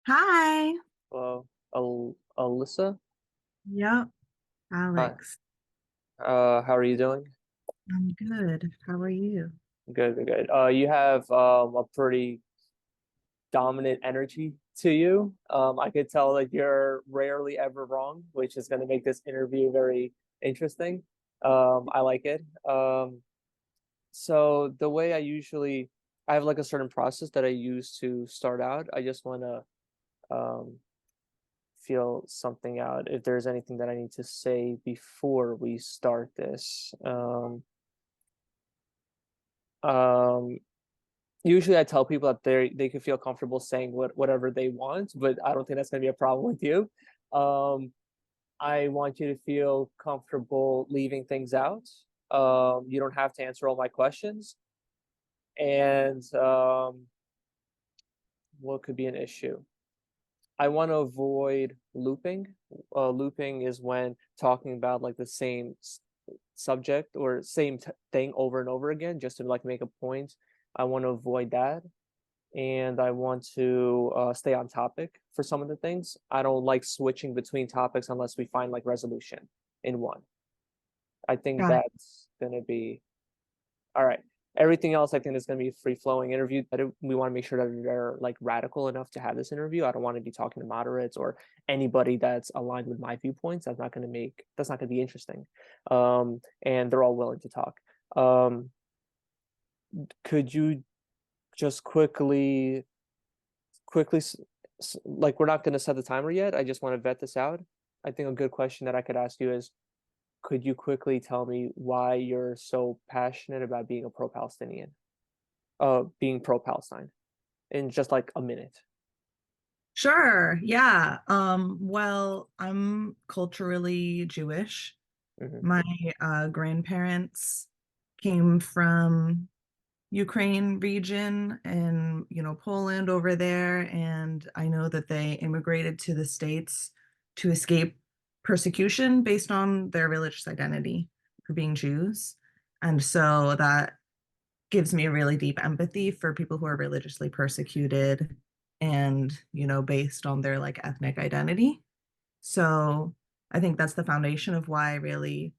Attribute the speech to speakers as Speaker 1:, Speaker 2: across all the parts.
Speaker 1: Hi.
Speaker 2: Alyssa.
Speaker 1: Yep,
Speaker 2: Hi.
Speaker 1: Alex.
Speaker 2: How are you doing?
Speaker 1: I'm good. How are you?
Speaker 2: Good, good, good. You have a pretty dominant energy to you. I could tell that you're rarely ever wrong, which is going to make this interview very interesting. I like it. So the way I have like a certain process that I use to start out. I just want to um, feel something out. If there's anything that I need to say before we start this. Um, Usually I tell people that they can feel comfortable saying whatever they want, but I don't think that's gonna be a problem with you. Um, I want you to feel comfortable leaving things out. You don't have to answer all my questions, and what could be an issue? I want to avoid looping. Looping is when talking about like the same subject or same thing over and over again, just to like make a point. I want to avoid that. And I want to stay on topic for some of the things. I don't like switching between topics unless we find like resolution in one. I think
Speaker 1: Got it.
Speaker 2: that's going to be all right. Everything else, I think, is going to be a free flowing interview. We want to make sure that they're like radical enough to have this interview. I don't want to be talking to moderates or anybody that's aligned with my viewpoints. That's not going to be interesting. And they're all willing to talk. Um, could you just quickly like we're not going to set the timer yet. I just want to vet this out. I think a good question that I could ask you is, could you quickly tell me why you're so passionate about being a pro-Palestinian, being pro-Palestine in just like a minute?
Speaker 1: Sure. Yeah. Well, I'm culturally Jewish.
Speaker 2: Hmm.
Speaker 1: My grandparents came from Ukraine region and, Poland over there, and I know that they immigrated to the States to escape persecution based on their religious identity for being Jews. And so that gives me a really deep empathy for people who are religiously persecuted and, based on their like ethnic identity. So I think that's the foundation of why I really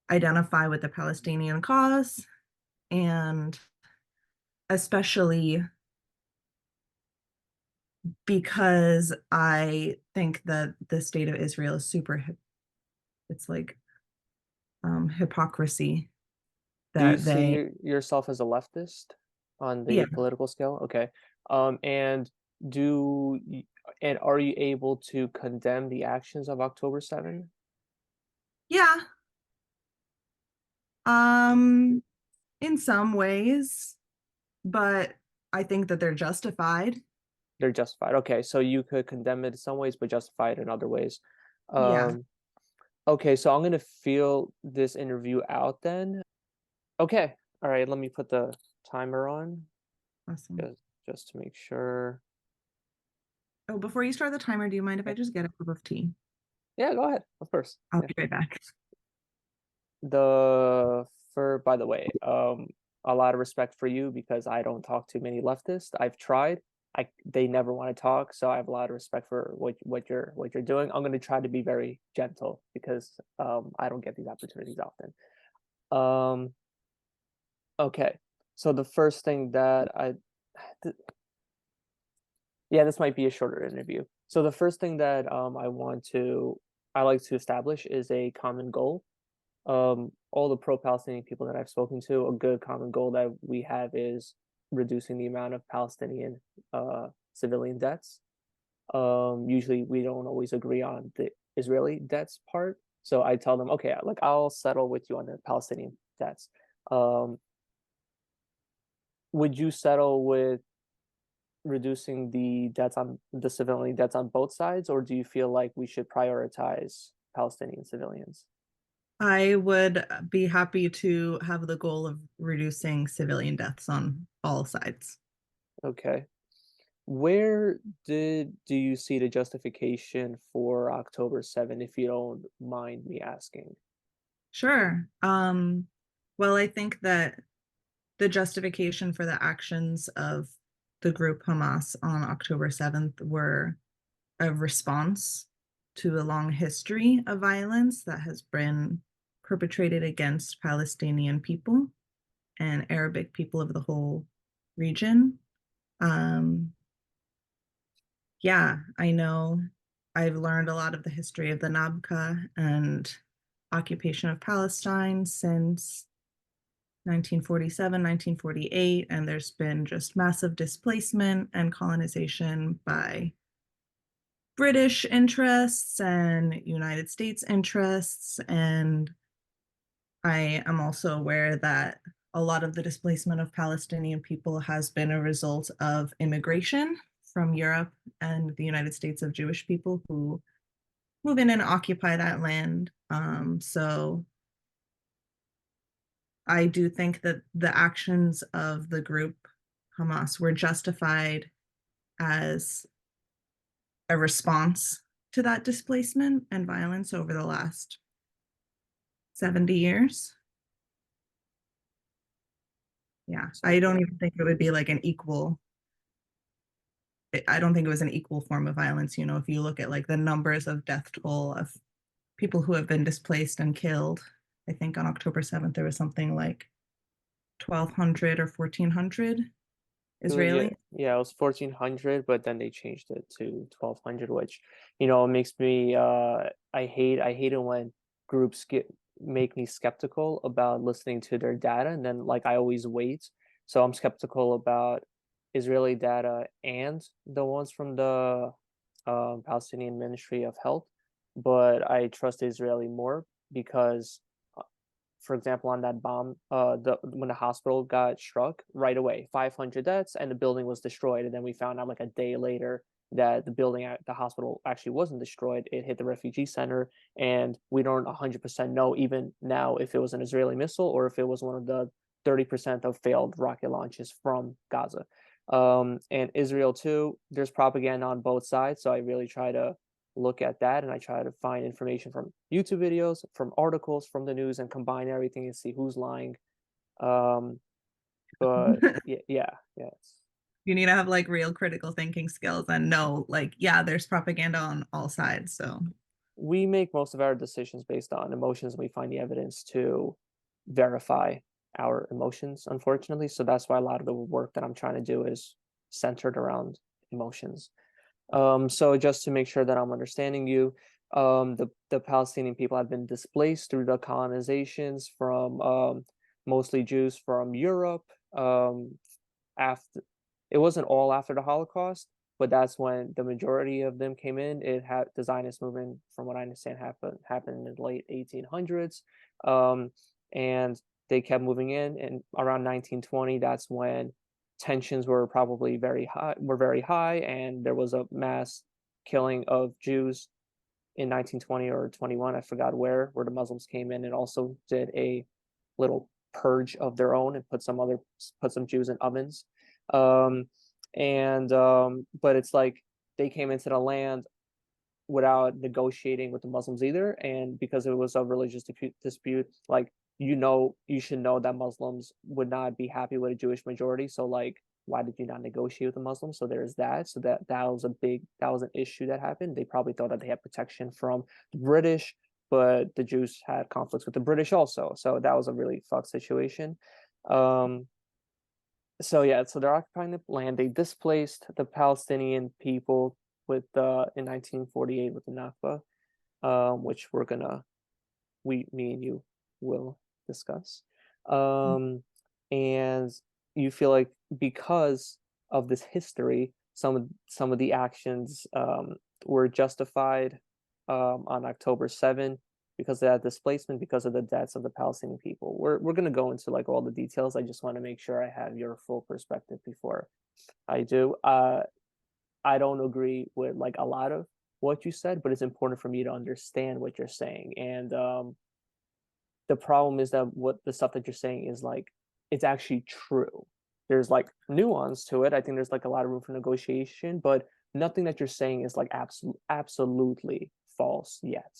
Speaker 1: identify with the Palestinian cause, and especially because I think that the state of Israel is it's like hypocrisy
Speaker 2: Do you
Speaker 1: that they,
Speaker 2: see yourself as a leftist on the
Speaker 1: yeah,
Speaker 2: political scale? Okay. And do and are you able to condemn the actions of October 7?
Speaker 1: yeah, um, in some ways, but I think that they're justified.
Speaker 2: They're justified. Okay, so you could condemn it in some ways, but justify it in other ways.
Speaker 1: Yeah,
Speaker 2: Um, okay, so I'm gonna feel this interview out then. Okay, all right, let me put the timer on
Speaker 1: awesome.
Speaker 2: just to make sure.
Speaker 1: Oh, before you start the timer, do you mind if I
Speaker 2: Yeah,
Speaker 1: just get a cup of tea?
Speaker 2: yeah, go ahead, of course.
Speaker 1: I'll
Speaker 2: Yeah.
Speaker 1: be right back.
Speaker 2: The for by the way, a lot of respect for you because I don't talk to many leftists. I've tried. They never want to talk, so I have a lot of respect for what you're doing. I'm going to try to be very gentle because I don't get these opportunities often. Um okay. So the first thing that yeah, this might be a shorter interview. So the first thing that I like to establish is a common goal. All the pro-Palestinian people that I've spoken to, a good common goal that we have is reducing the amount of Palestinian civilian deaths. Usually we don't always agree on the Israeli debts part. So I tell them, okay, like I'll settle with you on the Palestinian debts. Um, would you settle with reducing the civilian debts on both sides, or do you feel like we should prioritize Palestinian civilians?
Speaker 1: I would be happy to have the goal of reducing civilian deaths on all sides.
Speaker 2: Okay. Where do you see the justification for October 7, if you don't mind me asking?
Speaker 1: Sure. Well, I think that the justification for the actions of the group Hamas on October 7th were a response to a long history of violence that has been perpetrated against Palestinian people and Arabic people of the whole region. Um, yeah, I know I've learned a lot of the history of the Nakba and occupation of Palestine since 1947, 1948, and there's been just massive displacement and colonization by British interests and United States interests. And I am also aware that a lot of the displacement of Palestinian people has been a result of immigration from Europe and the United States of Jewish people who move in and occupy that land. So I do think that the actions of the group Hamas were justified as a response to that displacement and violence over the last 70 years. Yeah, I
Speaker 2: So
Speaker 1: don't even think it would be like an equal. I don't think it was an equal form of violence. You know, if you look at like the numbers of death toll of people who have been displaced and killed, I think on October 7th there was something like 1,200 or 1,400
Speaker 2: it was, yeah,
Speaker 1: Israeli.
Speaker 2: yeah, it was 1400, but then they changed it to 1200, which, it makes me I hate it when groups get make me skeptical about listening to their data, and then like I always wait. So I'm skeptical about Israeli data and the ones from the Palestinian Ministry of Health, but I trust Israeli more because for example, on that bomb, the when the hospital got struck, right away, 500 deaths, and the building was destroyed. And then we found out like a day later that the building at the hospital actually wasn't destroyed. It hit the refugee center, and we don't 100% know even now if it was an Israeli missile or if it was one of the 30% of failed rocket launches from Gaza. And Israel too, there's propaganda on both sides, so I really try to look at that, and I try to find information from YouTube videos, from articles, from the news, and combine everything and see who's lying. Um, but yeah, yeah, yeah.
Speaker 1: You need to have like real critical thinking skills and know like yeah, there's propaganda on all sides. So
Speaker 2: We make most of our decisions based on emotions, and we find the evidence to verify our emotions, unfortunately. So that's why a lot of the work that I'm trying to do is centered around emotions. So just to make sure that I'm understanding you, the Palestinian people have been displaced through the colonizations from mostly Jews from Europe. After it wasn't all after the Holocaust, but that's when the majority of them came in. It had the Zionist movement, from what I understand, happened in the late 1800s, and they kept moving in. And around 1920, that's when tensions were probably very high, and there was a mass killing of Jews in 1920 or 21. I forgot where the Muslims came in and also did a little purge of their own and put some Jews in ovens. Um, and But it's like they came into the land without negotiating with the Muslims either, and because it was a religious dispute, like you should know that Muslims would not be happy with a Jewish majority. So like, why did you not negotiate with the Muslims? So there's that. So that was an issue that happened. They probably thought that they had protection from the British, but the Jews had conflicts with the British also. So that was a really fucked situation. Um, so yeah, so they're occupying the land. They displaced the Palestinian people with in 1948 with the Nakba, which me and you will discuss. Um, and you feel like because of this history, some of the actions were justified on October 7 because of that displacement, because of the deaths of the Palestinian people. We're gonna go into like all the details. I just want to make sure I have your full perspective before I do. I don't agree with like a lot of what you said, but it's important for me to understand what you're saying. And the problem is that what the stuff that you're saying is like it's actually true. There's like nuance to it. I think there's like a lot of room for negotiation, but nothing that you're saying is like absolutely false yet.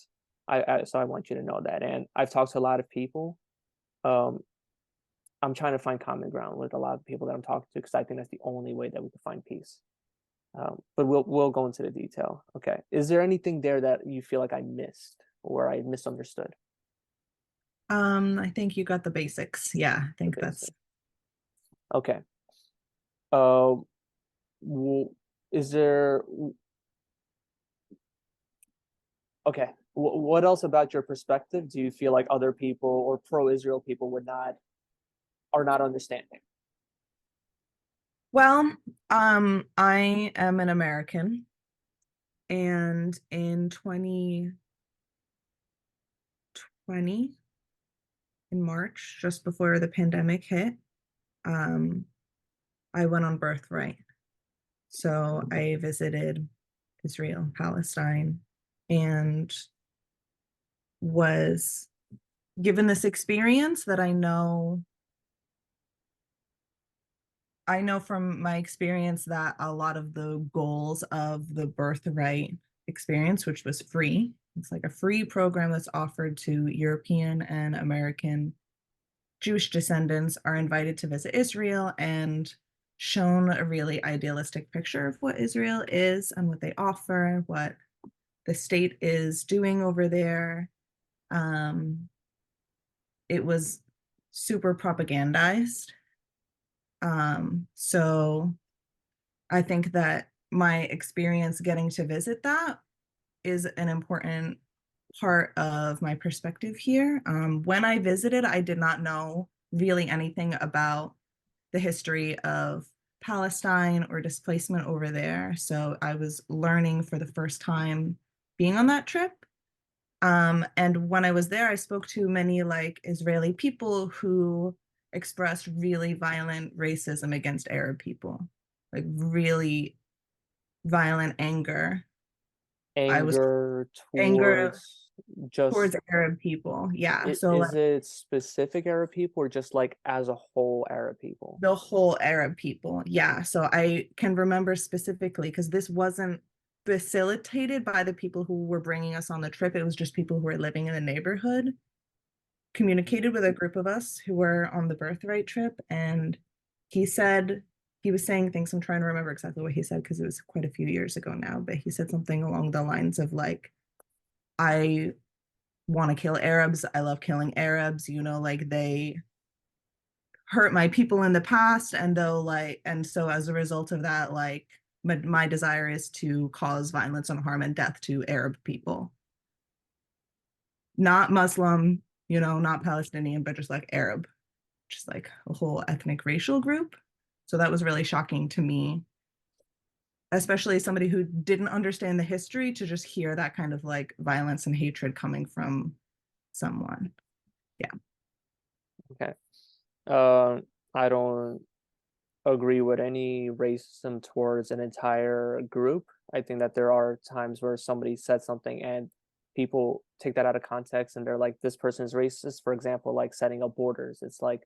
Speaker 2: So I want you to know that. And I've talked to a lot of people, um, I'm trying to find common ground with a lot of people that I'm talking to because I think that's the only way that we can find peace. But we'll go into the detail. Okay. Is there anything there that you feel like I missed or I misunderstood?
Speaker 1: I think you got the basics. Yeah, I
Speaker 2: The
Speaker 1: think that's
Speaker 2: basic. Okay. Uh, w- is there okay? What else about your perspective do you feel like other people or pro-Israel people would not are not understanding?
Speaker 1: well, I am an American, and in 2020, in March, just before the pandemic hit, um, I went on birthright. So I visited Israel, Palestine, and was given this experience that I know from my experience that a lot of the goals of the birthright experience, which was free, it's like a free program that's offered to European and American Jewish descendants, are invited to visit Israel and shown a really idealistic picture of what Israel is and what they offer, what the state is doing over there. Um, it was super propagandized. So I think that my experience getting to visit that is an important part of my perspective here. When I visited, I did not know really anything about the history of Palestine or displacement over there. So I was learning for the first time being on that trip. And when I was there, I spoke to many like Israeli people who expressed really violent racism against Arab people, like really violent anger. I was
Speaker 2: Anger
Speaker 1: anger
Speaker 2: towards just
Speaker 1: towards Arab people. Yeah. So like
Speaker 2: is it specific Arab people or just like as a whole Arab people?
Speaker 1: the whole Arab people. Yeah. So I can remember specifically because this wasn't facilitated by the people who were bringing us on the trip. It was just people who were living in the neighborhood, communicated with a group of us who were on the birthright trip. And he said, he was saying things. I'm trying to remember exactly what he said because it was quite a few years ago now, but he said something along the lines of like, I want to kill Arabs. I love killing Arabs. You know, like they hurt my people in the past, and though like, and so as a result of that, like my desire is to cause violence and harm and death to Arab people, not Muslim, you know, not Palestinian, but just like Arab, just like a whole ethnic racial group. So that was really shocking to me, especially somebody who didn't understand the history, to just hear that kind of like violence and hatred coming from someone. Yeah.
Speaker 2: Okay. Uh, I don't agree with any racism towards an entire group. I think that there are times where somebody said something and people take that out of context and they're like, this person is racist. For example, like setting up borders. It's like,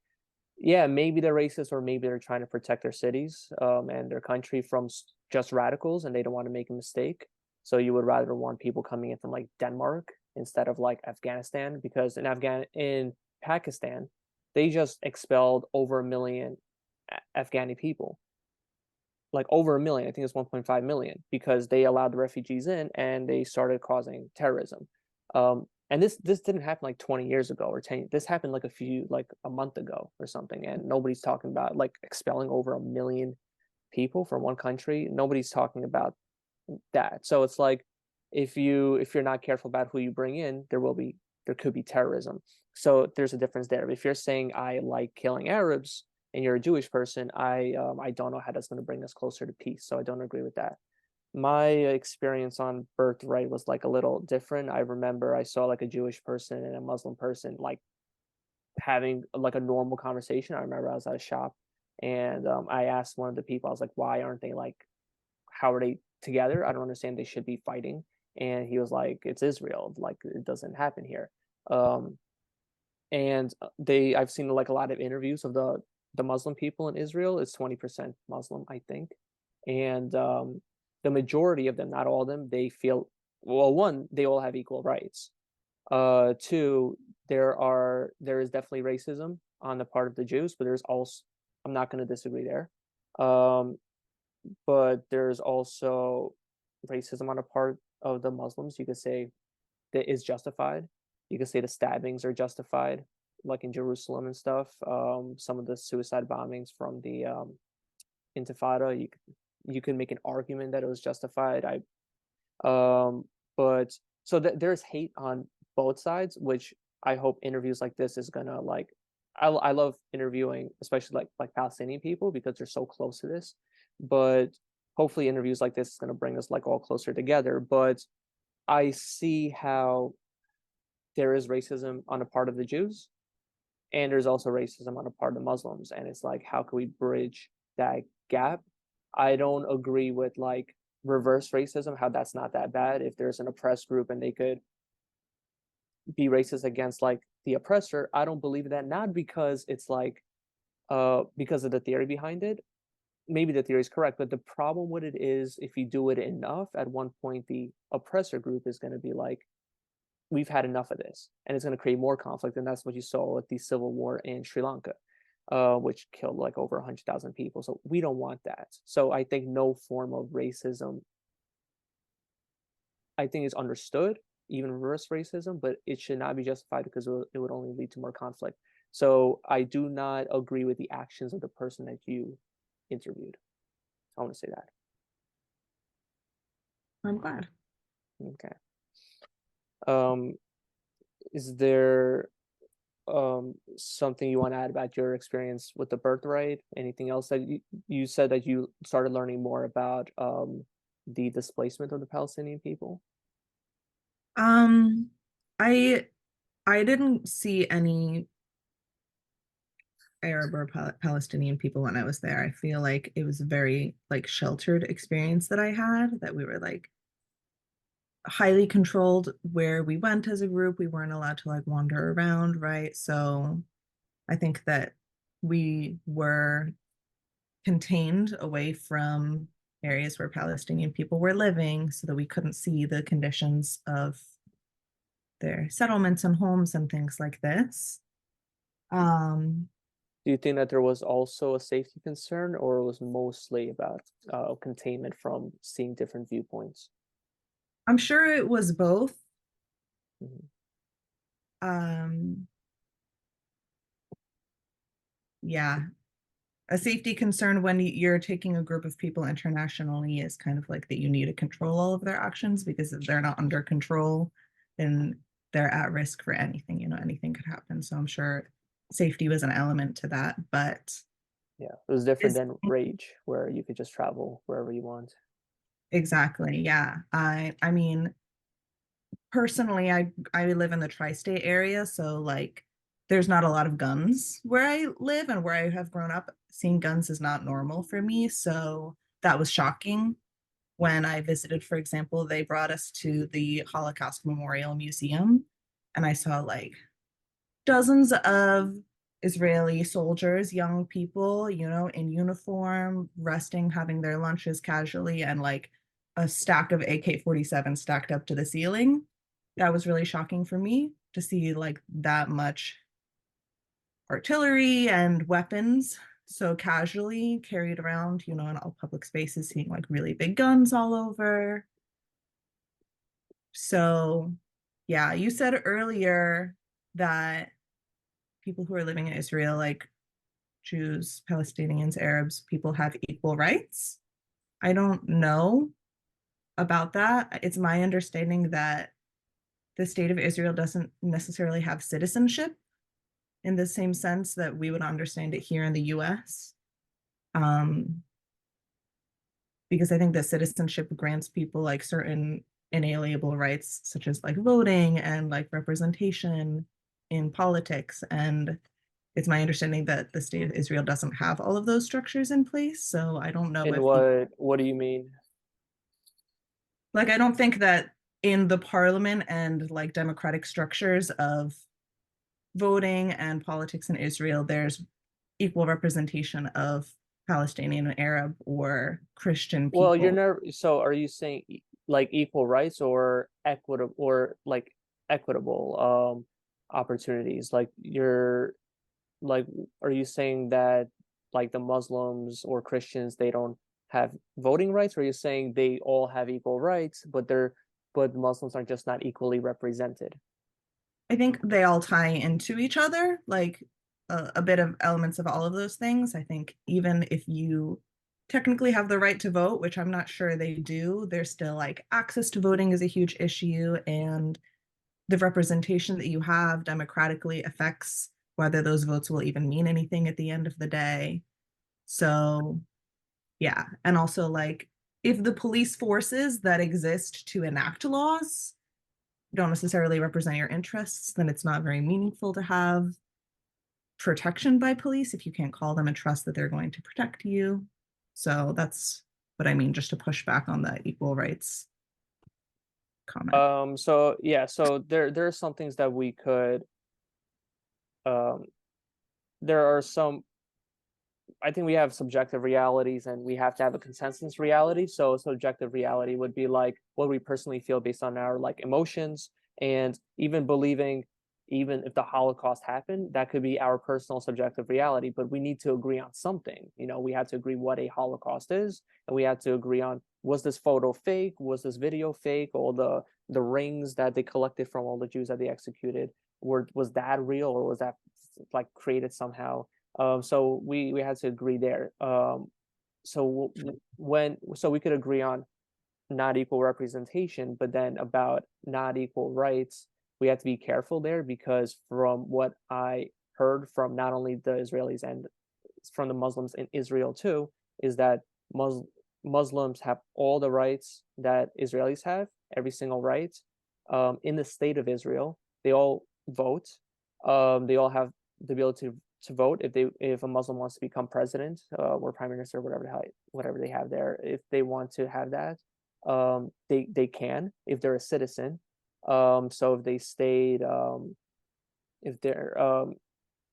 Speaker 2: yeah, maybe they're racist or maybe they're trying to protect their cities and their country from just radicals and they don't want to make a mistake. So you would rather want people coming in from like Denmark instead of like Afghanistan because in Pakistan, they just expelled over 1 million Afghani people, like over 1 million. I think it's 1.5 million because they allowed the refugees in and they started causing terrorism. And this didn't happen like 20 years ago or 10. This happened like a month ago or something, and nobody's talking about like expelling over 1 million people from one country. Nobody's talking about that. So it's like if you're not careful about who you bring in, there could be terrorism. So there's a difference there. If you're saying I like killing Arabs and you're a Jewish person, I don't know how that's going to bring us closer to peace. So I don't agree with that. My experience on birthright was like a little different. I remember I saw like a Jewish person and a Muslim person like having like a normal conversation. I remember I was at a shop and I asked one of the people, I was like, why aren't they like, how are they together? I don't understand. They should be fighting. And he was like, it's Israel. Like it doesn't happen here. Um, and I've seen like a lot of interviews of the Muslim people in Israel. It's 20% Muslim, I think, and the majority of them, not all of them, they feel well. One, they all have equal rights. Two, there is definitely racism on the part of the Jews, but there's also, I'm not going to disagree there. Um, but there's also racism on the part of the Muslims. You could say that is justified. You could say the stabbings are justified, like in Jerusalem and stuff. Some of the suicide bombings from the Intifada, you can make an argument that it was justified. But so there's hate on both sides, which I hope interviews like this is gonna like. I love interviewing, especially like Palestinian people because they're so close to this. But hopefully, interviews like this is gonna bring us like all closer together. But I see how there is racism on the part of the Jews, and there's also racism on the part of the Muslims, and it's like how can we bridge that gap? I don't agree with like reverse racism, how that's not that bad if there's an oppressed group and they could be racist against like the oppressor. I don't believe that, not because it's like because of the theory behind it. Maybe the theory is correct, but the problem with it is if you do it enough, at one point the oppressor group is going to be like, we've had enough of this, and it's going to create more conflict, and that's what you saw with the civil war in Sri Lanka, which killed like over 100,000 people. So we don't want that. So I think no form of racism, I think, is understood, even reverse racism, but it should not be justified because it would only lead to more conflict. So I do not agree with the actions of the person that you interviewed. I want to say that.
Speaker 1: I'm glad.
Speaker 2: Okay. Um, is there something you want to add about your experience with the birthright? Anything else that you said that you started learning more about the displacement of the Palestinian people?
Speaker 1: Um, I I didn't see any Arab or Palestinian people when I was there. I feel like it was a very like sheltered experience that I had, that we were like highly controlled where we went as a group. We weren't allowed to like wander around, right? So I think that we were contained away from areas where Palestinian people were living so that we couldn't see the conditions of their settlements and homes and things like this. Um,
Speaker 2: Do you think that there was also a safety concern, or it was mostly about containment from seeing different viewpoints?
Speaker 1: I'm sure it was both.
Speaker 2: Mhm.
Speaker 1: Um, yeah, a safety concern when you're taking a group of people internationally is kind of like that you need to control all of their actions, because if they're not under control, then they're at risk for anything, anything could happen. So I'm sure safety was an element to that, but
Speaker 2: Yeah, it was different
Speaker 1: is
Speaker 2: than Rage, where you could just travel wherever you want.
Speaker 1: exactly, yeah. I mean, personally, I live in the tri-state area, so like there's not a lot of guns where I live and where I have grown up. Seeing guns is not normal for me, so that was shocking. When I visited, for example, they brought us to the Holocaust Memorial Museum, and I saw like dozens of Israeli soldiers, young people, in uniform, resting, having their lunches casually, and like a stack of AK-47 stacked up to the ceiling. That was really shocking for me to see like that much artillery and weapons so casually carried around, in all public spaces, seeing like really big guns all over. So, yeah, you said earlier that people who are living in Israel, like Jews, Palestinians, Arabs, people have equal rights. I don't know about that. It's my understanding that the state of Israel doesn't necessarily have citizenship in the same sense that we would understand it here in the US. Um, because I think that citizenship grants people like certain inalienable rights, such as like voting and like representation in politics. And it's my understanding that the state of Israel doesn't have all of those structures in place. So I don't know
Speaker 2: And
Speaker 1: if the,
Speaker 2: what do you mean?
Speaker 1: like, I don't think that in the parliament and like democratic structures of voting and politics in Israel, there's equal representation of Palestinian, Arab, or Christian
Speaker 2: Well, you're
Speaker 1: people.
Speaker 2: never. So, are you saying like equal rights or equitable or like equitable opportunities? Like like, are you saying that like the Muslims or Christians, they don't have voting rights, or are you saying they all have equal rights, but Muslims are just not equally represented?
Speaker 1: I think they all tie into each other, like a bit of elements of all of those things. I think even if you technically have the right to vote, which I'm not sure they do, there's still like access to voting is a huge issue, and the representation that you have democratically affects whether those votes will even mean anything at the end of the day. So, yeah. And also, like, if the police forces that exist to enact laws don't necessarily represent your interests, then it's not very meaningful to have protection by police if you can't call them and trust that they're going to protect you. So that's what I mean, just to push back on the equal rights comment.
Speaker 2: So yeah, so there are some things that we could um there are some I think we have subjective realities and we have to have a consensus reality. So subjective reality would be like what we personally feel based on our like emotions, and even believing even if the Holocaust happened, that could be our personal subjective reality, but we need to agree on something. You know, we have to agree what a Holocaust is, and we have to agree on, was this photo fake? Was this video fake? All the rings that they collected from all the Jews that they executed, was that real, or was that like created somehow? So we had to agree there. So we could agree on not equal representation, but then about not equal rights, we have to be careful there, because from what I heard from not only the Israelis and from the Muslims in Israel too, is that Mus- Muslims have all the rights that Israelis have, every single right. In the state of Israel, they all vote. They all have the ability to vote if a Muslim wants to become president or prime minister, whatever they have there. If they want to have that, they can if they're a citizen. So if they're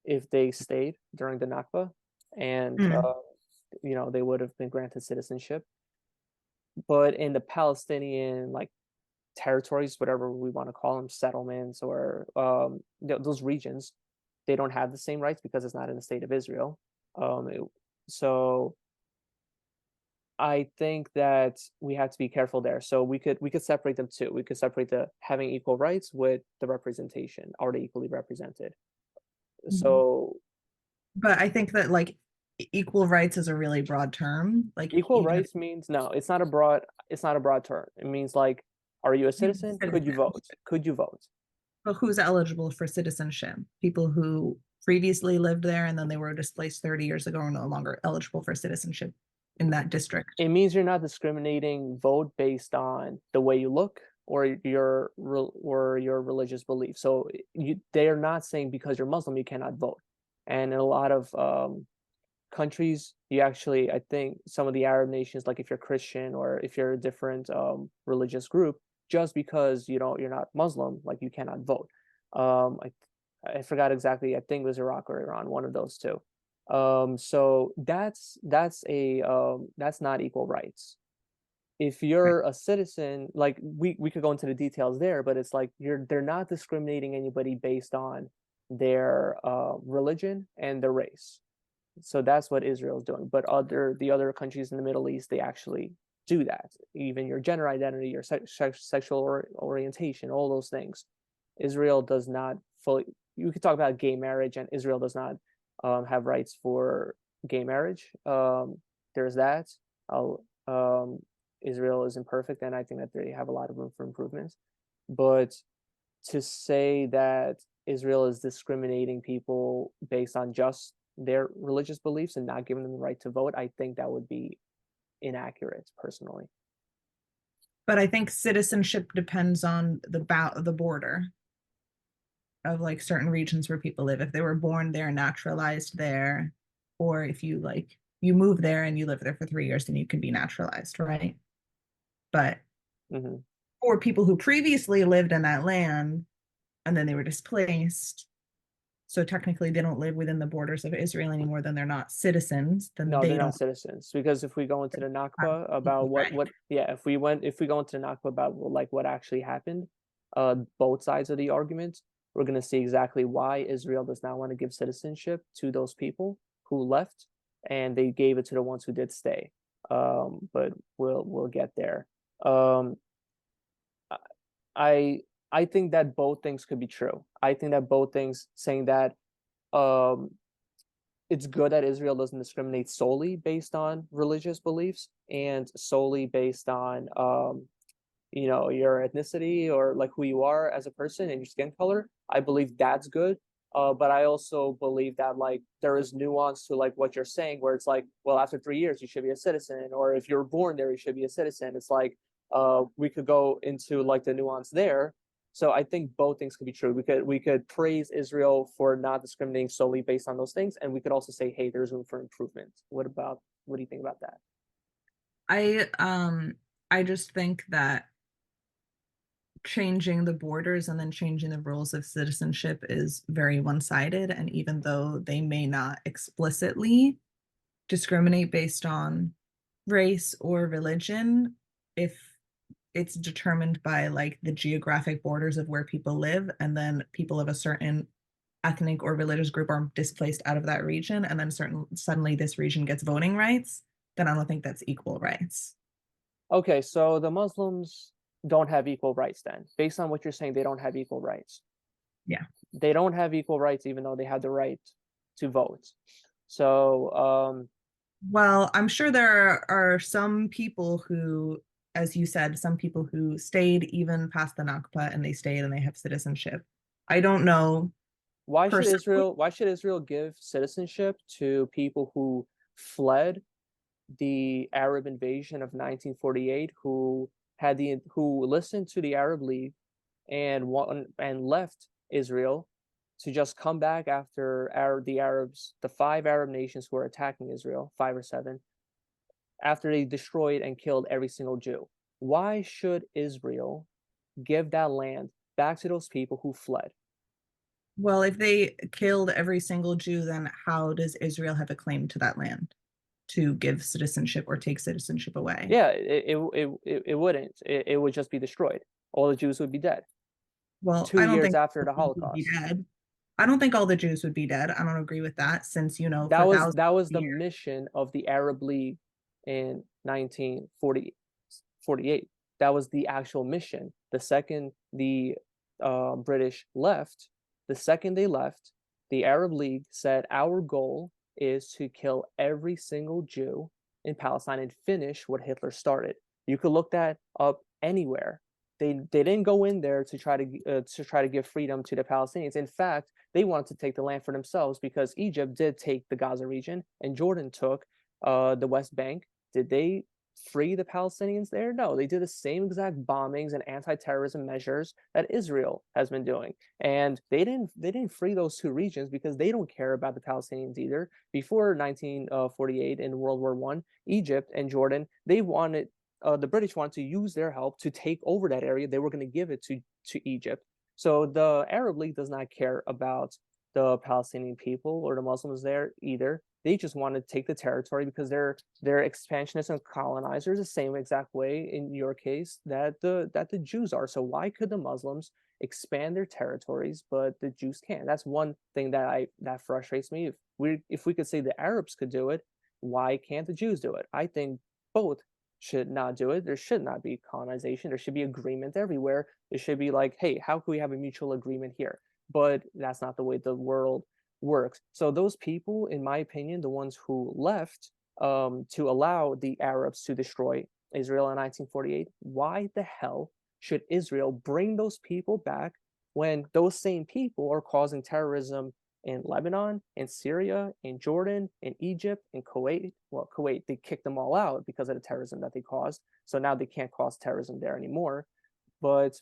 Speaker 2: if they stayed during the Nakba, and
Speaker 1: Mm.
Speaker 2: they would have been granted citizenship. But in the Palestinian like territories, whatever we want to call them, settlements, or those regions, they don't have the same rights because it's not in the state of Israel. So I think that we have to be careful there. So we could separate them too. We could separate the having equal rights with the representation. Are they equally represented?
Speaker 1: Mhm.
Speaker 2: So
Speaker 1: But I think that like equal rights is a really broad term. Like
Speaker 2: equal
Speaker 1: even if
Speaker 2: rights means, no, it's not a broad term. It means like, are you a
Speaker 1: you're
Speaker 2: citizen?
Speaker 1: a
Speaker 2: Could you
Speaker 1: citizen,
Speaker 2: vote? Could you vote?
Speaker 1: but who's eligible for citizenship? People who previously lived there and then they were displaced 30 years ago are no longer eligible for citizenship in that district.
Speaker 2: It means you're not discriminating vote based on the way you look or your religious belief. So they are not saying because you're Muslim you cannot vote. And in a lot of countries, you actually, I think some of the Arab nations, like if you're Christian or if you're a different religious group, just because you're not Muslim, like you cannot vote. I forgot exactly. I think it was Iraq or Iran, one of those two. So that's not equal rights. If
Speaker 1: Right.
Speaker 2: you're a citizen, like we could go into the details there, but it's like they're not discriminating anybody based on their religion and their race. So that's what Israel is doing. But the other countries in the Middle East, they actually do that. Even your gender identity, your sexual orientation, all those things. Israel does not fully. You could talk about gay marriage, and Israel does not have rights for gay marriage. There's that. I'll, Israel is imperfect, and I think that they have a lot of room for improvement. But to say that Israel is discriminating people based on just their religious beliefs and not giving them the right to vote, I think that would be inaccurate, personally.
Speaker 1: But I think citizenship depends on the border of like certain regions where people live. If they were born there, naturalized there, or if you like you move there and you live there for 3 years, then you can be naturalized, right? But
Speaker 2: Hmm.
Speaker 1: for people who previously lived in that land and then they were displaced, so technically they don't live within the borders of Israel anymore, then they're not citizens, then
Speaker 2: No, they're
Speaker 1: they
Speaker 2: not
Speaker 1: don't
Speaker 2: citizens, because if we go into the
Speaker 1: have
Speaker 2: Nakba about
Speaker 1: equal
Speaker 2: what
Speaker 1: right.
Speaker 2: what yeah, if we go into the Nakba about like what actually happened, both sides of the argument, we're going to see exactly why Israel does not want to give citizenship to those people who left, and they gave it to the ones who did stay. But we'll get there. Um, I I think that both things could be true. I think that both things, saying that um, it's good that Israel doesn't discriminate solely based on religious beliefs and solely based on your ethnicity or like who you are as a person and your skin color. I believe that's good. But I also believe that like there is nuance to like what you're saying, where it's like, well, after 3 years you should be a citizen, or if you're born there you should be a citizen. It's like we could go into like the nuance there. So I think both things could be true. We could praise Israel for not discriminating solely based on those things, and we could also say, hey, there's room for improvement. What do you think about that?
Speaker 1: I just think that changing the borders and then changing the rules of citizenship is very one-sided. And even though they may not explicitly discriminate based on race or religion, if it's determined by like the geographic borders of where people live, and then people of a certain ethnic or religious group are displaced out of that region, and then suddenly this region gets voting rights, then I don't think that's equal rights.
Speaker 2: Okay, so the Muslims don't have equal rights then. Based on what you're saying, they don't have equal rights.
Speaker 1: Yeah.
Speaker 2: They don't have equal rights even though they have the right to vote. So,
Speaker 1: Well, I'm sure there are some people who, as you said, some people who stayed even past the Nakba and they stayed and they have citizenship. I don't know personally.
Speaker 2: why should Israel give citizenship to people who fled the Arab invasion of 1948, who listened to the Arab League and left Israel to just come back after the five Arab nations who were attacking Israel, five or seven, after they destroyed and killed every single Jew. Why should Israel give that land back to those people who fled?
Speaker 1: Well, if they killed every single Jew, then how does Israel have a claim to that land to give citizenship or take citizenship away?
Speaker 2: Yeah, it wouldn't. It would just be destroyed. All the Jews would be dead
Speaker 1: Well,
Speaker 2: two
Speaker 1: I don't
Speaker 2: years
Speaker 1: think
Speaker 2: after
Speaker 1: all
Speaker 2: the
Speaker 1: the Jews would be
Speaker 2: Holocaust.
Speaker 1: dead. I don't think all the Jews would be dead. I don't agree with that since,
Speaker 2: That
Speaker 1: for
Speaker 2: was
Speaker 1: thousands
Speaker 2: that was
Speaker 1: of
Speaker 2: the
Speaker 1: years.
Speaker 2: mission of the Arab League in 1948. That was the actual mission. The second the British left, the second they left, the Arab League said our goal is to kill every single Jew in Palestine and finish what Hitler started. You could look that up anywhere. They didn't go in there to try to give freedom to the Palestinians. In fact, they wanted to take the land for themselves because Egypt did take the Gaza region and Jordan took the West Bank. Did they free the Palestinians there? No, they did the same exact bombings and anti-terrorism measures that Israel has been doing. And they didn't free those two regions because they don't care about the Palestinians either. Before 1948 in World War One, Egypt and Jordan, the British wanted to use their help to take over that area. They were going to give it to Egypt. So the Arab League does not care about the Palestinian people or the Muslims there either. They just want to take the territory because they're expansionists and colonizers the same exact way in your case that the Jews are. So why could the Muslims expand their territories but the Jews can't? That's one thing that frustrates me. If we could say the Arabs could do it, why can't the Jews do it? I think both should not do it. There should not be colonization. There should be agreement everywhere. It should be like, hey, how can we have a mutual agreement here? But that's not the way the world works. So those people, in my opinion, the ones who left to allow the Arabs to destroy Israel in 1948, why the hell should Israel bring those people back when those same people are causing terrorism in Lebanon, in Syria, in Jordan, in Egypt, in Kuwait? Well, Kuwait, they kicked them all out because of the terrorism that they caused. So now they can't cause terrorism there anymore. But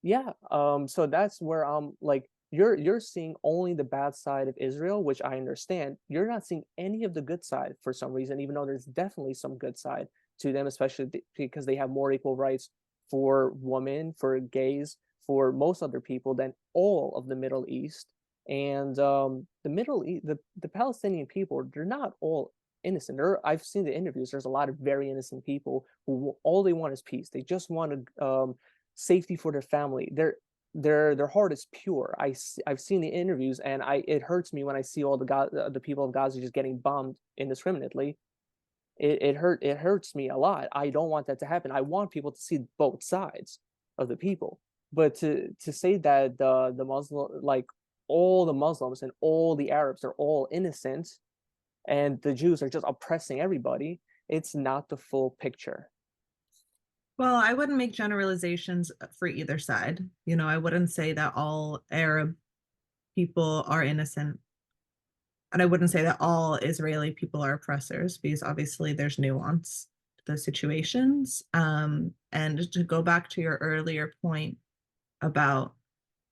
Speaker 2: yeah, so that's where I'm like, you're seeing only the bad side of Israel, which I understand. You're not seeing any of the good side for some reason, even though there's definitely some good side to them, especially because they have more equal rights for women, for gays, for most other people than all of the Middle East. And the Middle East, the Palestinian people, they're not all innocent. I've seen the interviews. There's a lot of very innocent people who all they want is peace. They just want to safety for their family. their heart is pure. I've seen the interviews, and it hurts me when I see all the people of Gaza just getting bombed indiscriminately. It hurts me a lot. I don't want that to happen. I want people to see both sides of the people. But to say that the Muslim, like all the Muslims and all the Arabs are all innocent and the Jews are just oppressing everybody, it's not the full picture.
Speaker 1: Well, I wouldn't make generalizations for either side. I wouldn't say that all Arab people are innocent. And I wouldn't say that all Israeli people are oppressors, because obviously there's nuance to those situations. And to go back to your earlier point about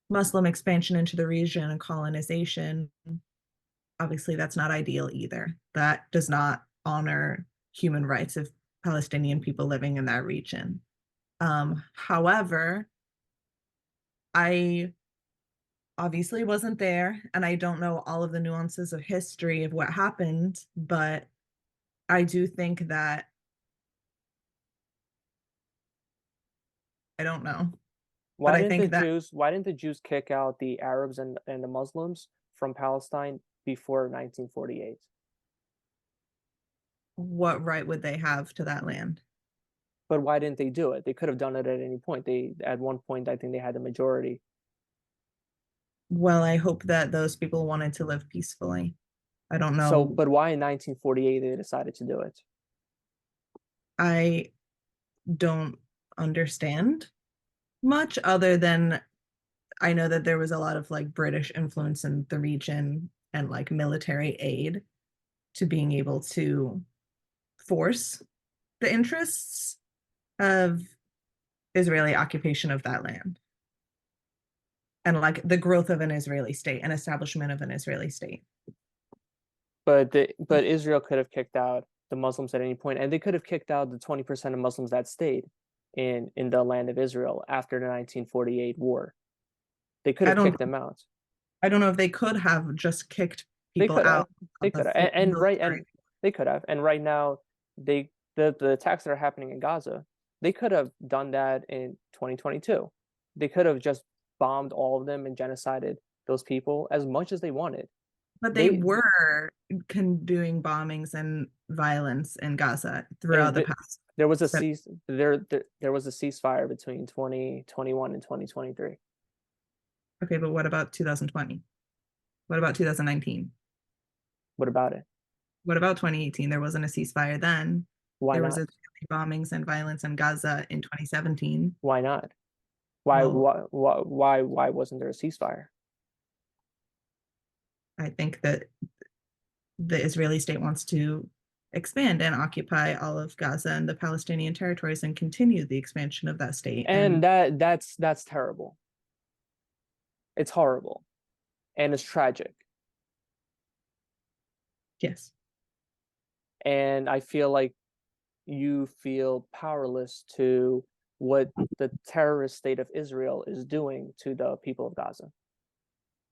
Speaker 1: Muslim expansion into the region and colonization, obviously that's not ideal either. That does not honor human rights of Palestinian people living in that region. However, I obviously wasn't there and I don't know all of the nuances of history of what happened, but I do think that I don't know. But I think that
Speaker 2: Why didn't the Jews kick out the Arabs and the Muslims from Palestine before 1948?
Speaker 1: what right would they have to that land?
Speaker 2: But why didn't they do it? They could have done it at any point. They at one point I think they had the majority.
Speaker 1: Well, I hope that those people wanted to live peacefully. I don't
Speaker 2: So,
Speaker 1: know.
Speaker 2: but why in 1948 they decided to do it?
Speaker 1: I don't understand much other than I know that there was a lot of like British influence in the region and like military aid to being able to force the interests of Israeli occupation of that land and like the growth of an Israeli state and establishment of an Israeli state.
Speaker 2: But Israel could have kicked out the Muslims at any point, and they could have kicked out the 20% of Muslims that stayed in the land of Israel after the 1948 war. They could
Speaker 1: I
Speaker 2: have
Speaker 1: don't
Speaker 2: kicked them out.
Speaker 1: I don't know if they could have just kicked
Speaker 2: They
Speaker 1: people
Speaker 2: could
Speaker 1: out
Speaker 2: have. They
Speaker 1: of the
Speaker 2: could have.
Speaker 1: full
Speaker 2: And
Speaker 1: military.
Speaker 2: they could have. And right now, the attacks that are happening in Gaza, they could have done that in 2022. They could have just bombed all of them and genocided those people as much as they wanted.
Speaker 1: But they
Speaker 2: They
Speaker 1: were doing bombings and violence in Gaza throughout the
Speaker 2: and
Speaker 1: past.
Speaker 2: there was a
Speaker 1: So,
Speaker 2: cease there was a ceasefire between 2021 and 2023.
Speaker 1: okay, but what about 2020? What about 2019?
Speaker 2: What about it?
Speaker 1: What about 2018? There wasn't a ceasefire then.
Speaker 2: Why
Speaker 1: There was
Speaker 2: not?
Speaker 1: Israeli bombings and violence in Gaza in 2017.
Speaker 2: Why not?
Speaker 1: Well,
Speaker 2: Why wasn't there a ceasefire?
Speaker 1: I think that the Israeli state wants to expand and occupy all of Gaza and the Palestinian territories and continue the expansion of that state.
Speaker 2: And
Speaker 1: And
Speaker 2: that's terrible. It's horrible and it's tragic.
Speaker 1: yes,
Speaker 2: And I feel like you feel powerless to what the terrorist state of Israel is doing to the people of Gaza.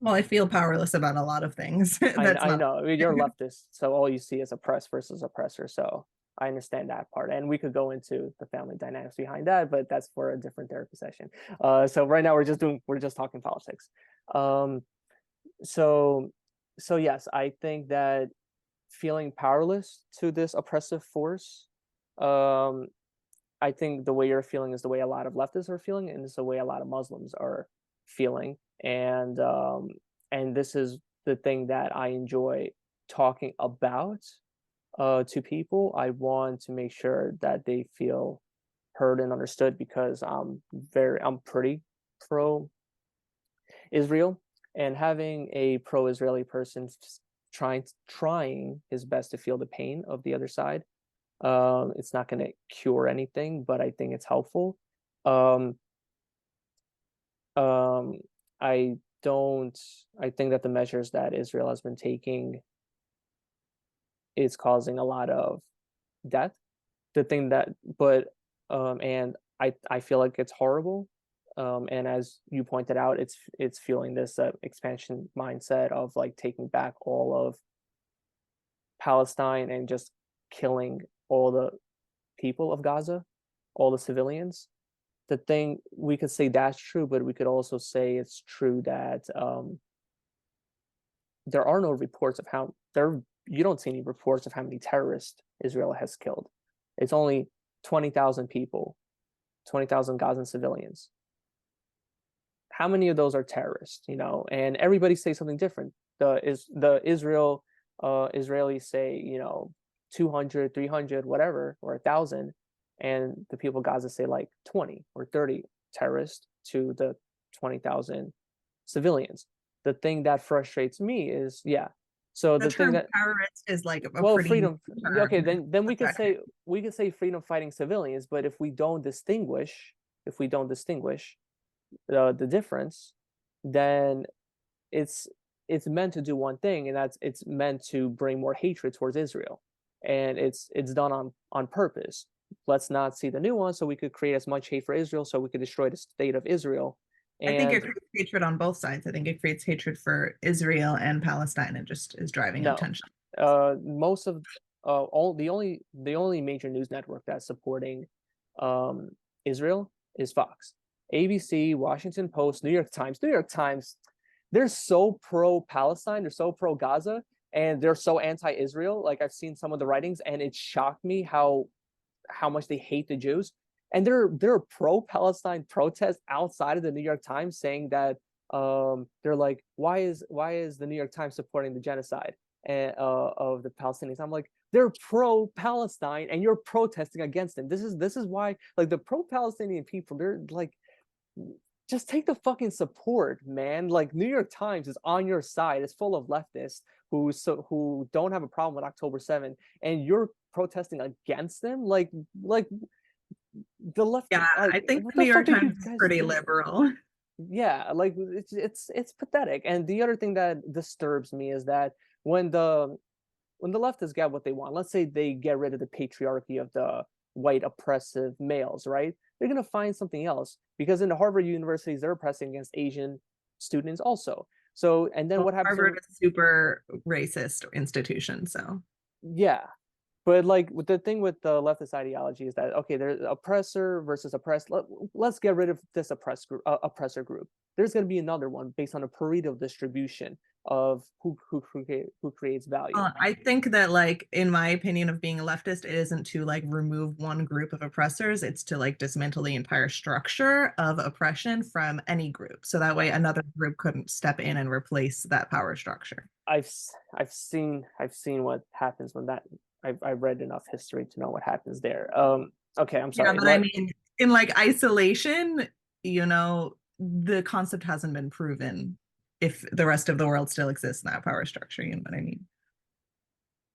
Speaker 1: well, I feel powerless about a lot of things. That's
Speaker 2: I
Speaker 1: not.
Speaker 2: know, I mean, you're leftist, so all you see is oppress versus oppressor. So I understand that part, and we could go into the family dynamics behind that, but that's for a different therapy session. So right now we're just talking politics. Um, so so yes, I think that feeling powerless to this oppressive force, um, I think the way you're feeling is the way a lot of leftists are feeling, and it's the way a lot of Muslims are feeling. And this is the thing that I enjoy talking about to people. I want to make sure that they feel heard and understood because I'm pretty pro Israel, and having a pro Israeli person trying his best to feel the pain of the other side, it's not going to cure anything, but I think it's helpful. Um, um, I don't. I think that the measures that Israel has been taking is causing a lot of death. The thing that, but and I feel like it's horrible. And as you pointed out, it's fueling this expansion mindset of like taking back all of Palestine and just killing all the people of Gaza, all the civilians. the thing we could say that's true, but we could also say it's true that there are no reports of how there. You don't see any reports of how many terrorists Israel has killed. It's only 20,000 people, 20,000 Gazan civilians. How many of those are terrorists? And everybody says something different. The Israelis say 200, 300, whatever, or 1,000, and the people of Gaza say like 20 or 30 terrorists to the 20,000 civilians. The thing that frustrates me is, yeah. So
Speaker 1: The
Speaker 2: the thing
Speaker 1: term
Speaker 2: that
Speaker 1: terrorist is like a
Speaker 2: well,
Speaker 1: pretty
Speaker 2: freedom. Okay,
Speaker 1: term.
Speaker 2: then we could say freedom fighting civilians, but if we don't distinguish the difference, then it's it's meant to do one thing, and that's it's meant to bring more hatred towards Israel, and it's done on purpose. Let's not see the nuance, so we could create as much hate for Israel, so we could destroy the state of Israel.
Speaker 1: I think it
Speaker 2: And
Speaker 1: creates hatred on both sides. I think it creates hatred for Israel and Palestine and just is driving up
Speaker 2: no,
Speaker 1: tension.
Speaker 2: most of all the only major news network that's supporting um, Israel is Fox, ABC, Washington Post, New York Times. New York Times, they're so pro Palestine, they're so pro Gaza, and they're so anti Israel. Like I've seen some of the writings, and it shocked me how much they hate the Jews. And there are pro Palestine protests outside of the New York Times saying that they're like, why is the New York Times supporting the genocide of the Palestinians? I'm like, they're pro Palestine and you're protesting against them. This is why, like, the pro Palestinian people, they're like, just take the fucking support, man. Like, New York Times is on your side. It's full of leftists who don't have a problem with October 7th, and you're protesting against them. Like the left,
Speaker 1: Yeah,
Speaker 2: like,
Speaker 1: I think
Speaker 2: what
Speaker 1: the
Speaker 2: the
Speaker 1: New
Speaker 2: fuck
Speaker 1: York
Speaker 2: are you
Speaker 1: Times is
Speaker 2: guys
Speaker 1: pretty
Speaker 2: doing?
Speaker 1: liberal.
Speaker 2: Yeah, like it's pathetic. And the other thing that disturbs me is that when the leftists get what they want, let's say they get rid of the patriarchy of the white oppressive males, right? They're gonna find something else, because in the Harvard universities they're oppressing against Asian students also. So, and then
Speaker 1: Well,
Speaker 2: what happens
Speaker 1: Harvard
Speaker 2: when,
Speaker 1: is a super racist institution, so
Speaker 2: yeah, but like with the thing with the leftist ideology is that, okay, there's oppressor versus oppressed. Let's get rid of this oppressor group. There's going to be another one based on a Pareto distribution of who creates value.
Speaker 1: I think that, like, in my opinion of being a leftist, it isn't to like remove one group of oppressors, it's to like dismantle the entire structure of oppression from any group. So that way another group couldn't step in and replace that power structure.
Speaker 2: I've seen what happens when that. I've read enough history to know what happens there. Okay, I'm
Speaker 1: Yeah,
Speaker 2: sorry.
Speaker 1: but I mean, in like isolation, the concept hasn't been proven if the rest of the world still exists in that power structure, you know what I mean?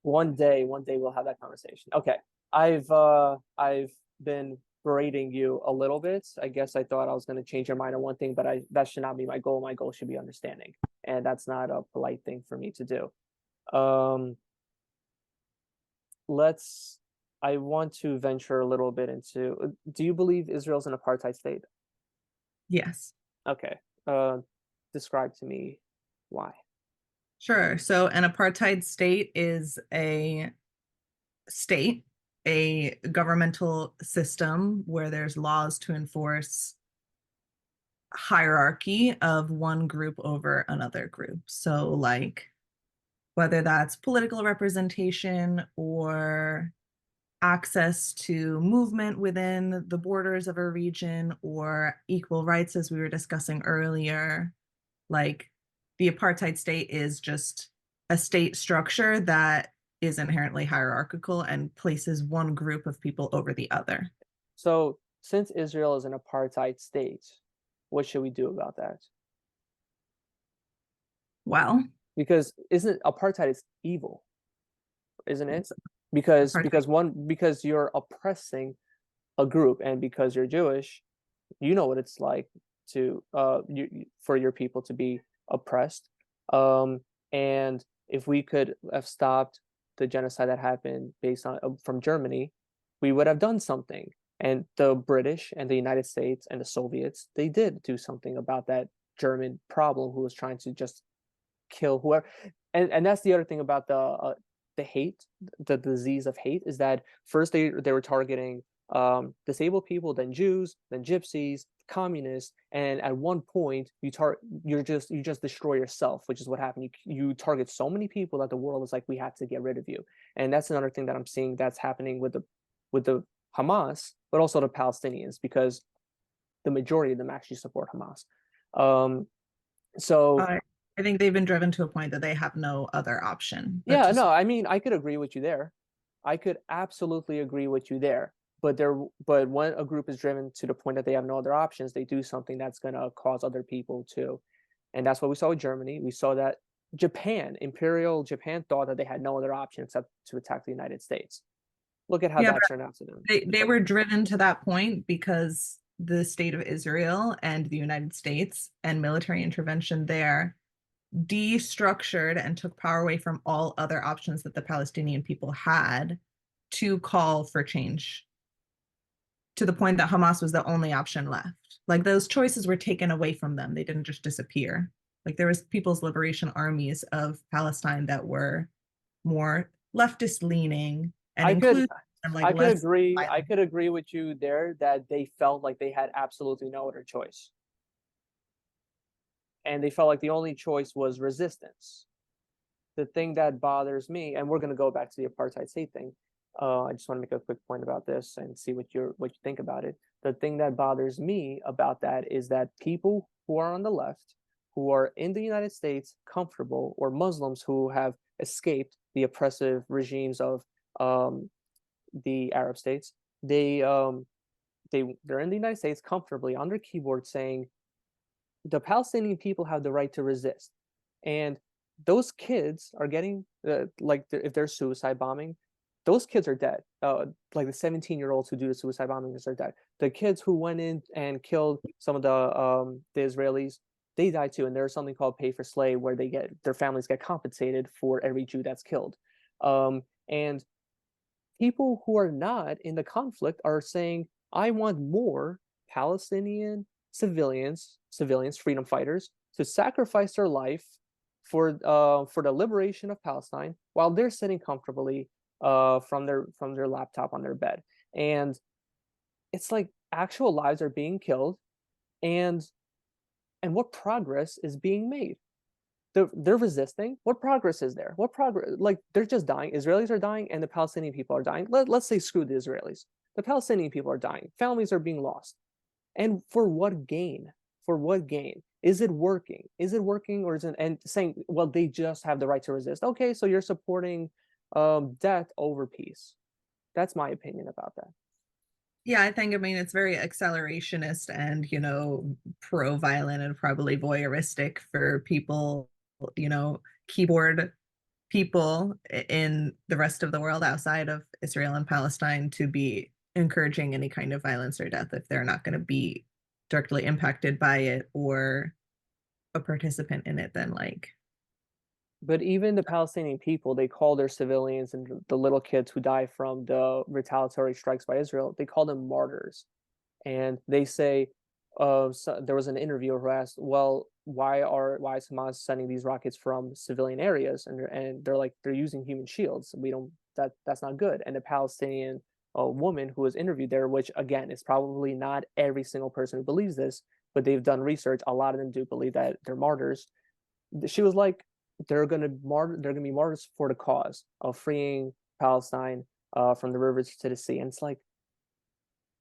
Speaker 2: One day we'll have that conversation. Okay. I've been berating you a little bit. I guess I thought I was going to change your mind on one thing, but I that should not be my goal. My goal should be understanding, and that's not a polite thing for me to do. Um, let's. I want to venture a little bit into. Do you believe Israel's an apartheid state?
Speaker 1: Yes.
Speaker 2: Okay. Uh, describe to me why.
Speaker 1: Sure. So an apartheid state is a state, a governmental system where there's laws to enforce hierarchy of one group over another group. So, like, whether that's political representation or access to movement within the borders of a region or equal rights, as we were discussing earlier, like, the apartheid state is just a state structure that is inherently hierarchical and places one group of people over the other.
Speaker 2: So, since Israel is an apartheid state, what should we do about that?
Speaker 1: Well,
Speaker 2: Because isn't apartheid is evil, isn't it? Because you're oppressing a group, and because you're Jewish, you know what it's like to for your people to be oppressed. And if we could have stopped the genocide that happened based on from Germany, we would have done something. And the British and the United States and the Soviets, they did do something about that German problem who was trying to just kill whoever. And that's the other thing about the hate, the disease of hate, is that first they were targeting disabled people, then Jews, then gypsies, communists, and at one point you just destroy yourself, which is what happened. You target so many people that the world is like, we have to get rid of you. And that's another thing that I'm seeing that's happening with the Hamas, but also the Palestinians, because the majority of them actually support Hamas. Um, so
Speaker 1: I I think they've been driven to a point that they have no other option but
Speaker 2: yeah,
Speaker 1: to
Speaker 2: no, I mean, I could agree with you there. I could absolutely agree with you there. But when a group is driven to the point that they have no other options, they do something that's going to cause other people to. And that's what we saw with Germany. We saw that Imperial Japan thought that they had no other option except to attack the United States. Look at how
Speaker 1: yeah,
Speaker 2: that
Speaker 1: but
Speaker 2: turned out to them.
Speaker 1: they were driven to that point because the state of Israel and the United States and military intervention there destructured and took power away from all other options that the Palestinian people had to call for change to the point that Hamas was the only option left. Like those choices were taken away from them. They didn't just disappear. Like there was People's Liberation Armies of Palestine that were more leftist leaning and
Speaker 2: I could
Speaker 1: inclusive and like less
Speaker 2: I
Speaker 1: violent.
Speaker 2: could agree with you there that they felt like they had absolutely no other choice. And they felt like the only choice was resistance. The thing that bothers me, and we're going to go back to the apartheid state thing. I just want to make a quick point about this and see what you think about it. The thing that bothers me about that is that people who are on the left, who are in the United States comfortable, or Muslims who have escaped the oppressive regimes of um, the Arab states, they they're in the United States comfortably on their keyboard saying the Palestinian people have the right to resist, and those kids are getting like if they're suicide bombing, those kids are dead. Like the 17-year-olds who do the suicide bombings are dead. The kids who went in and killed some of the Israelis, they died too. And there's something called pay for slay, where their families get compensated for every Jew that's killed. And people who are not in the conflict are saying, I want more Palestinian civilians, freedom fighters, to sacrifice their life for the liberation of Palestine while they're sitting comfortably from their laptop on their bed. And it's like actual lives are being killed, and what progress is being made? They're resisting. What progress is there? What progress? Like they're just dying. Israelis are dying, and the Palestinian people are dying. Let's say screw the Israelis. The Palestinian people are dying. Families are being lost. And for what gain? For what gain? Is it working? Is it working, or is it? And saying, well, they just have the right to resist. Okay, so you're supporting death over peace. That's my opinion about that.
Speaker 1: Yeah, I mean, it's very accelerationist and, pro-violent and probably voyeuristic for people, keyboard people in the rest of the world outside of Israel and Palestine to be encouraging any kind of violence or death if they're not going to be directly impacted by it or a participant in it, then like,
Speaker 2: But even the Palestinian people, they call their civilians and the little kids who die from the retaliatory strikes by Israel, they call them martyrs. And they say, so there was an interviewer who asked, well, why is Hamas sending these rockets from civilian areas? And they're like, they're using human shields. We don't that's not good. And the Palestinian woman who was interviewed there, which again is probably not every single person who believes this, but they've done research. A lot of them do believe that they're martyrs. She was like, they're gonna be martyrs for the cause of freeing Palestine from the rivers to the sea. And it's like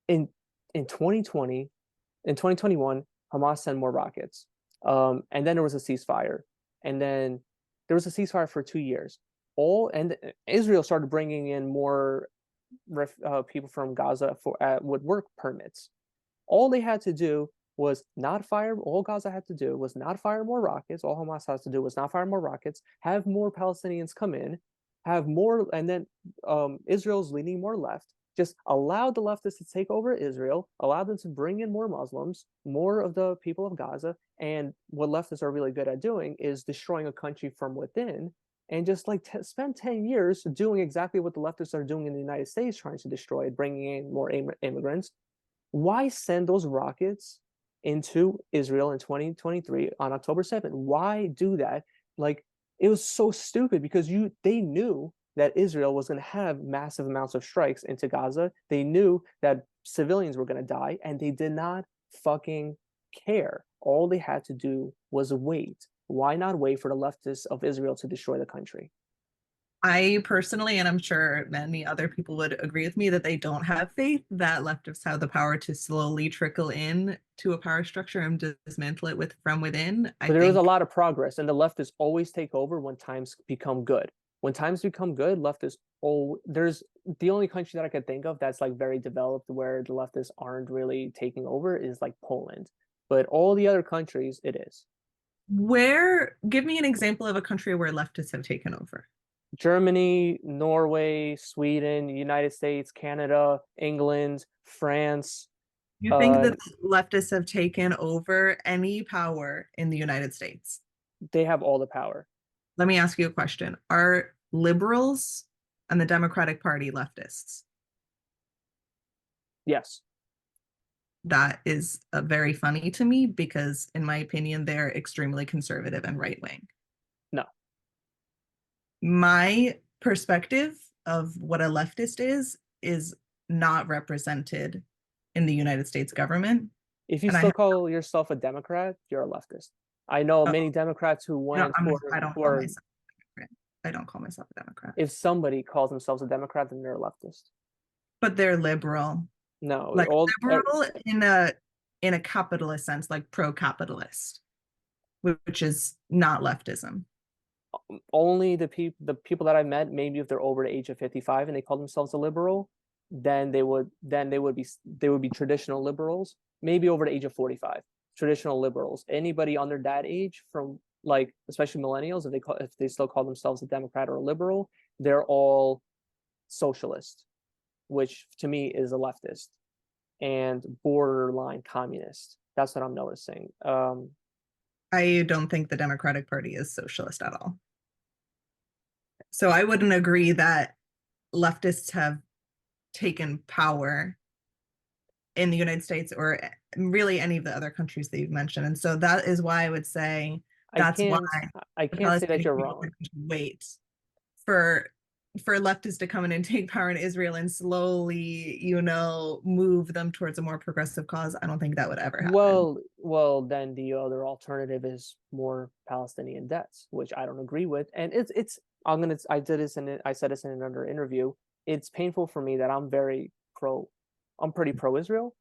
Speaker 2: in in 2020, in 2021, Hamas sent more rockets, and then there was a ceasefire, and then there was a ceasefire for 2 years. All and Israel started bringing in more people from Gaza for with work permits. All they had to do was not fire. All Gaza had to do was not fire more rockets. All Hamas has to do was not fire more rockets. Have more Palestinians come in, have more, and then Israel's leaning more left. Just allow the leftists to take over Israel. Allow them to bring in more Muslims, more of the people of Gaza. And what leftists are really good at doing is destroying a country from within. And just like spend 10 years doing exactly what the leftists are doing in the United States, trying to destroy it, bringing in more immigrants. Why send those rockets into Israel in 2023 on October 7th? Why do that? Like, it was so stupid because they knew that Israel was going to have massive amounts of strikes into Gaza. They knew that civilians were going to die, and they did not fucking care. All they had to do was wait. Why not wait for the leftists of Israel to destroy the country?
Speaker 1: I personally, and I'm sure many other people would agree with me, that they don't have faith that leftists have the power to slowly trickle in to a power structure and dismantle it from within. I
Speaker 2: But there is a
Speaker 1: think
Speaker 2: lot of progress, and the leftists always take over when times become good. When times become good, leftists there's the only country that I could think of that's like very developed where the leftists aren't really taking over is like Poland. But all the other countries, it is.
Speaker 1: give me an example of a country where leftists have taken over.
Speaker 2: Germany, Norway, Sweden, United States, Canada, England, France.
Speaker 1: You think
Speaker 2: Uh,
Speaker 1: that leftists have taken over any power in the United States?
Speaker 2: they have all the power.
Speaker 1: Let me ask you a question. Are liberals and the Democratic Party leftists?
Speaker 2: Yes.
Speaker 1: That is very funny to me because, in my opinion, they're extremely conservative and right wing.
Speaker 2: No.
Speaker 1: My perspective of what a leftist is not represented in the United States government.
Speaker 2: If you
Speaker 1: And I
Speaker 2: still
Speaker 1: have,
Speaker 2: call yourself a Democrat, you're a leftist. I know
Speaker 1: oh,
Speaker 2: many Democrats who
Speaker 1: no,
Speaker 2: went
Speaker 1: I don't
Speaker 2: who
Speaker 1: call
Speaker 2: are
Speaker 1: myself a Democrat. I don't call myself a Democrat,
Speaker 2: if somebody calls themselves a Democrat, then they're a leftist.
Speaker 1: but they're liberal,
Speaker 2: No,
Speaker 1: like
Speaker 2: all
Speaker 1: liberal in a capitalist sense, like pro-capitalist, which is not leftism.
Speaker 2: only the people that I met, maybe if they're over the age of 55 and they call themselves a liberal, then they would be traditional liberals, maybe over the age of 45. Traditional liberals. Anybody under that age, from like especially millennials, if they still call themselves a Democrat or a liberal, they're all socialist, which to me is a leftist and borderline communist. That's what I'm noticing.
Speaker 1: I don't think the Democratic Party is socialist at all. So I wouldn't agree that leftists have taken power in the United States or really any of the other countries that you've mentioned. And so that is why I would say
Speaker 2: I
Speaker 1: that's why
Speaker 2: can't I
Speaker 1: the
Speaker 2: can't say that
Speaker 1: Palestinian
Speaker 2: you're
Speaker 1: people
Speaker 2: wrong.
Speaker 1: would wait for leftists to come in and take power in Israel and slowly, move them towards a more progressive cause. I don't think that would ever happen.
Speaker 2: Then the other alternative is more Palestinian debts, which I don't agree with. And it's I said this in another interview. It's painful for me that I'm pretty pro Israel,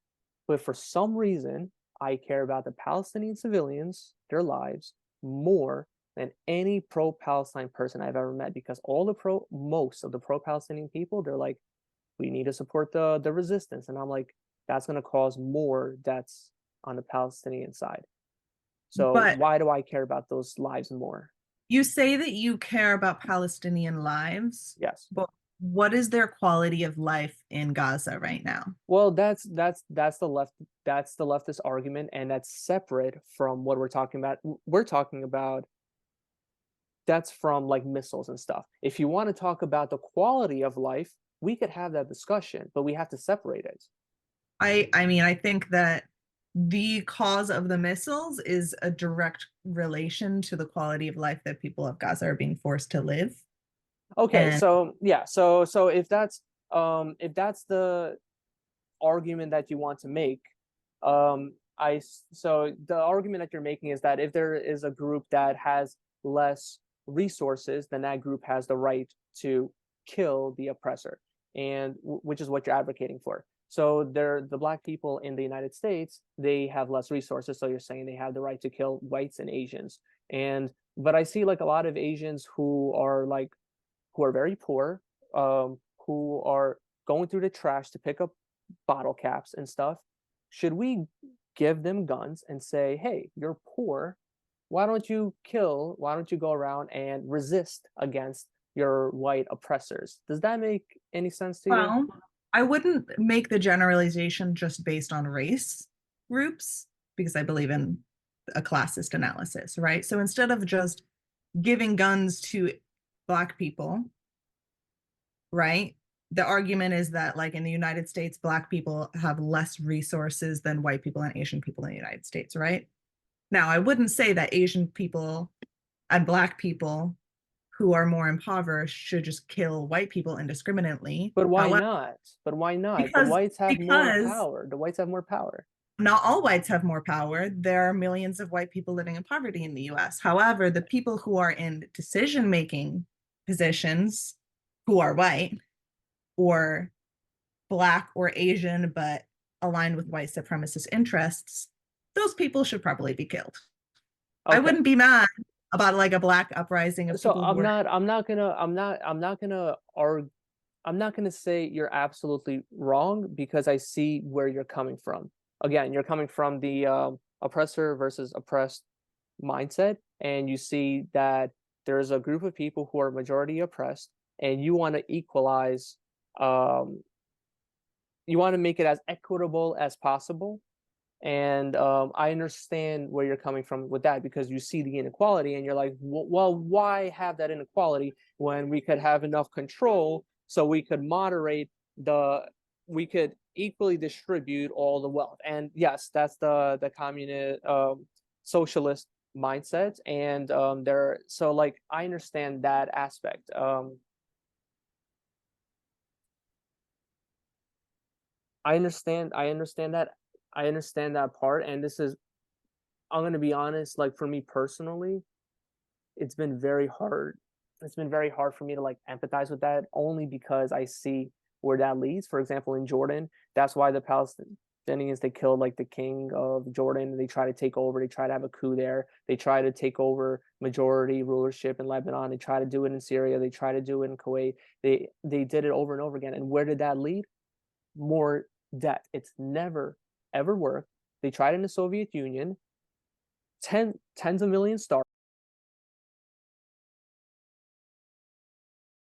Speaker 2: but for some reason I care about the Palestinian civilians, their lives, more than any pro Palestine person I've ever met, because most of the pro Palestinian people, they're like, we need to support the resistance. And I'm like, that's going to cause more deaths on the Palestinian side. So
Speaker 1: But
Speaker 2: why do I care about those lives more?
Speaker 1: you say that you care about Palestinian lives,
Speaker 2: Yes.
Speaker 1: but what is their quality of life in Gaza right now?
Speaker 2: Well, that's the leftist argument, and that's separate from what we're talking about. We're talking about that's from like missiles and stuff. If you want to talk about the quality of life, we could have that discussion, but we have to separate it.
Speaker 1: I mean, I think that the cause of the missiles is a direct relation to the quality of life that people of Gaza are being forced to live.
Speaker 2: Okay,
Speaker 1: And
Speaker 2: so yeah, so if that's the argument that you want to make, so the argument that you're making is that if there is a group that has less resources, then that group has the right to kill the oppressor, and which is what you're advocating for. So they're the black people in the United States, they have less resources, so you're saying they have the right to kill whites and Asians. And but I see like a lot of Asians who are very poor, who are going through the trash to pick up bottle caps and stuff. Should we give them guns and say, hey, you're poor. Why don't you kill? Why don't you go around and resist against your white oppressors? Does that make any sense to you?
Speaker 1: well, I wouldn't make the generalization just based on race groups because I believe in a classist analysis, right? So instead of just giving guns to black people, right? The argument is that, like in the United States, black people have less resources than white people and Asian people in the United States, right? Now, I wouldn't say that Asian people and black people who are more impoverished should just kill white people indiscriminately.
Speaker 2: But why
Speaker 1: However,
Speaker 2: not? But why not? The
Speaker 1: because
Speaker 2: whites have more
Speaker 1: because
Speaker 2: power. The whites have more power.
Speaker 1: not all whites have more power. There are millions of white people living in poverty in the US. However, the people who are in decision making positions who are white or black or Asian, but aligned with white supremacist interests, those people should probably be killed. I
Speaker 2: Okay.
Speaker 1: wouldn't be mad about like a black uprising of
Speaker 2: So
Speaker 1: people who are
Speaker 2: I'm not gonna say you're absolutely wrong because I see where you're coming from. Again, you're coming from the oppressor versus oppressed mindset, and you see that there's a group of people who are majority oppressed, and you want to equalize, um, you want to make it as equitable as possible. And I understand where you're coming from with that because you see the inequality and you're like, well, why have that inequality when we could have enough control so we could moderate we could equally distribute all the wealth. And yes, that's the communist socialist mindset. And there, so like I understand that aspect. I understand that part. And this is, I'm gonna be honest, like for me personally, it's been very hard. It's been very hard for me to like empathize with that only because I see where that leads. For example, in Jordan, that's why the Palestinians they killed like the king of Jordan. They try to take over. They try to have a coup there. They try to take over majority rulership in Lebanon. They try to do it in Syria. They try to do it in Kuwait. They did it over and over again. And where did that lead? More debt. It's never ever worked. They tried in the Soviet Union. Tens of millions starved.